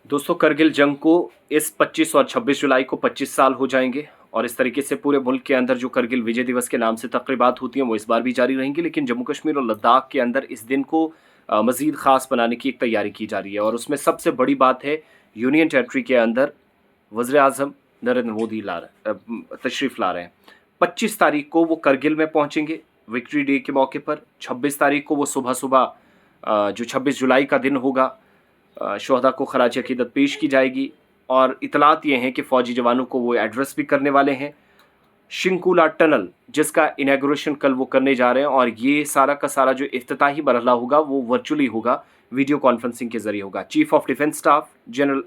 दोस्तों, करगिल जंग को इस 25 और 26 जुलाई को 25 साल हो जाएंगे और इस तरीके से पूरे मुल्क के अंदर जो करगिल विजय दिवस के नाम से तकरीबात होती हैं वो इस बार भी जारी रहेंगी। लेकिन जम्मू कश्मीर और लद्दाख के अंदर इस दिन को मज़ीद ख़ास बनाने की एक तैयारी की जा रही है और उसमें सबसे बड़ी बात है, यूनियन टेरिटरी के अंदर वज़ीर-ए-आज़म नरेंद्र मोदी तशरीफ़ ला रहे हैं। 25 तारीख को वो करगिल में पहुंचेंगे विक्ट्री डे के मौके पर। 26 तारीख को वो सुबह-सुबह जो 26 जुलाई का दिन होगा, शुहदा को खराज अकीदत पेश की जाएगी और इतलात ये हैं कि फ़ौजी जवानों को वो एड्रेस भी करने वाले हैं। शिंकुला टनल, जिसका इनॉग्रेशन कल वो करने जा रहे हैं, और ये सारा का सारा जो इफ्तिताही मरहला होगा वो वर्चुअली होगा, वीडियो कॉन्फ्रेंसिंग के ज़रिए होगा। Chief of defence staff general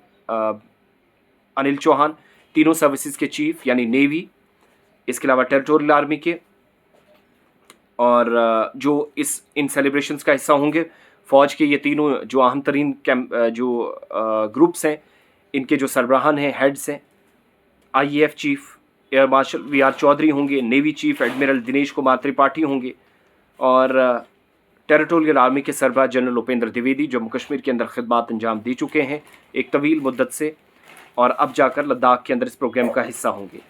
Anil Chauhan, तीनों सर्विसेज के चीफ यानी नेवी, इसके अलावा टेरिटोरियल आर्मी के, और जो इन सेलिब्रेशंस का हिस्सा होंगे फ़ौज के ये तीनों जो अहम तरीन ग्रुप्स हैं, इनके जो सरबराहान हैं, हेड्स हैं। IAF chief air marshal VR Chaudhary होंगे, navy chief admiral Dinesh Kumar Tripathi होंगे और टेरिटोरियल आर्मी के सरबराह जनरल उपेंद्र द्विवेदी जम्मू कश्मीर के अंदर खिदमत अंजाम दे चुके हैं एक तवील मुद्दत से, और अब जाकर लद्दाख के अंदर इस प्रोग्राम का हिस्सा होंगे।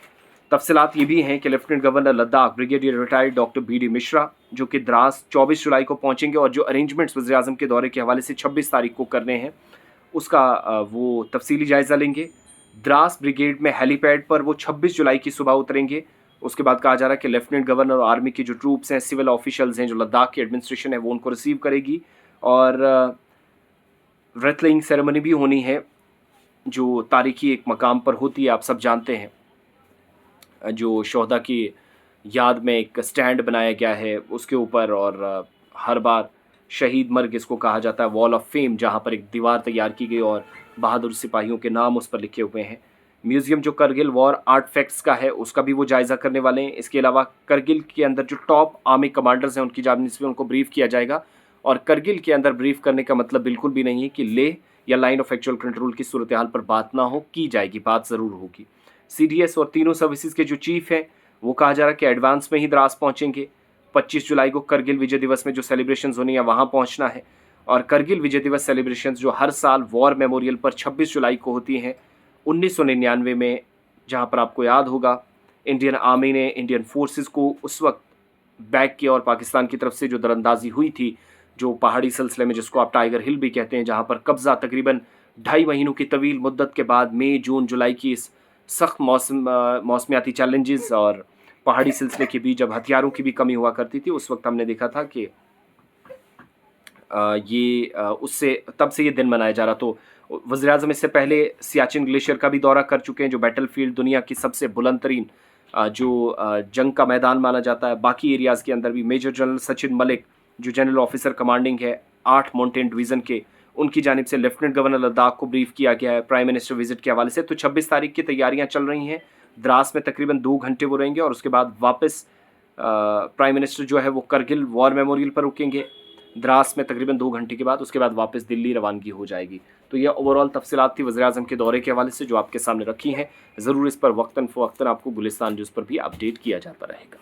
तफसीलात ये भी हैं कि lieutenant governor Ladakh brigadier retired doctor BD Mishra, जो कि द्रास 24 जुलाई को पहुंचेंगे और जो अरेंजमेंट्स वज़ीर-ए-आज़म के दौरे के हवाले से 26 तारीख को करने हैं उसका वो तफसीली जायज़ा लेंगे। द्रास ब्रिगेड में हेलीपैड पर वो 26 जुलाई की सुबह उतरेंगे। उसके बाद कहा जा रहा है कि लेफ्टिनेंट गवर्नर और आर्मी के जो ट्रूप्स हैं, सिविल ऑफिशियल्स हैं, जो लद्दाख की एडमिनिस्ट्रेशन है, वो उनको रिसीव करेगी और रेटलिंग सेरेमनी भी होनी है जो तारीखी एक मकाम पर होती है, आप सब जानते हैं, जो शोहदा की याद में एक स्टैंड बनाया गया है उसके ऊपर, और हर बार शहीद मर्ग इसको कहा जाता है, वॉल ऑफ फेम, जहाँ पर एक दीवार तैयार की गई और बहादुर सिपाहियों के नाम उस पर लिखे हुए हैं। म्यूज़ियम जो करगिल वॉर आर्टफैक्ट्स का है उसका भी वो जायज़ा करने वाले हैं। इसके अलावा करगिल के अंदर जो टॉप आर्मी कमांडर्स हैं उनकी जानिब से उनको ब्रीफ किया जाएगा, और करगिल के अंदर ब्रीफ करने का मतलब बिल्कुल भी नहीं है कि लेह या लाइन ऑफ एक्चुअल कंट्रोल की सूरत हाल पर बात ना हो, की जाएगी, बात ज़रूर होगी। CDS और तीनों सर्विसेज के जो चीफ हैं वो कहा जा रहा है कि एडवांस में ही द्रास पहुंचेंगे। 25 जुलाई को करगिल विजय दिवस में जो सेलिब्रेशंस होनी है वहाँ पहुँचना है, और करगिल विजय दिवस सेलिब्रेशंस जो हर साल वॉर मेमोरियल पर 26 जुलाई को होती हैं 1999 में, जहाँ पर आपको याद होगा इंडियन आर्मी ने इंडियन फोर्सेस को उस वक्त बैक किया और पाकिस्तान की तरफ से जो दरअंदाजी हुई थी, जो पहाड़ी सिलसिले में जिसको आप टाइगर हिल भी कहते हैं, जहाँ पर कब्ज़ा तकरीबन 2.5 महीनों की तवील मुद्दत के बाद मई, जून, जुलाई की इस सख्त मौसमियाती चैलेंजेस और पहाड़ी सिलसिले के बीच जब हथियारों की भी कमी हुआ करती थी, उस वक्त हमने देखा था कि उससे तब से ये दिन मनाया जा रहा। तो वज़ीर-ए-आज़म इससे पहले सियाचिन ग्लेशियर का भी दौरा कर चुके हैं, जो बैटलफील्ड दुनिया की सबसे बुलंद तरीन जंग का मैदान माना जाता है। बाकी एरियाज़ के अंदर भी मेजर जनरल सचिन मलिक, जो जनरल ऑफिसर कमांडिंग है 8 माउंटेन डिवीज़न के, उनकी जानिब से लेफ्टिनेंट गवर्नर लद्दाख को ब्रीफ किया गया है प्राइम मिनिस्टर विजिट के हवाले से। तो 26 तारीख की तैयारियां चल रही हैं। द्रास में तकरीबन 2 घंटे वो रहेंगे और उसके बाद वापस प्राइम मिनिस्टर जो है वो करगिल वॉर मेमोरियल पर रुकेंगे द्रास में तकरीबन 2 घंटे के बाद। उसके बाद वापस दिल्ली रवानगी हो जाएगी। तो यह ओवरऑल तफसीलात थी वज़ीर-ए-आज़म के दौरे के हवाले से जो आपके सामने रखी हैं। ज़रूर इस पर वक्तन फ़वक्तन आपको गुलिस्तान न्यूज़ पर भी अपडेट किया जाता रहेगा।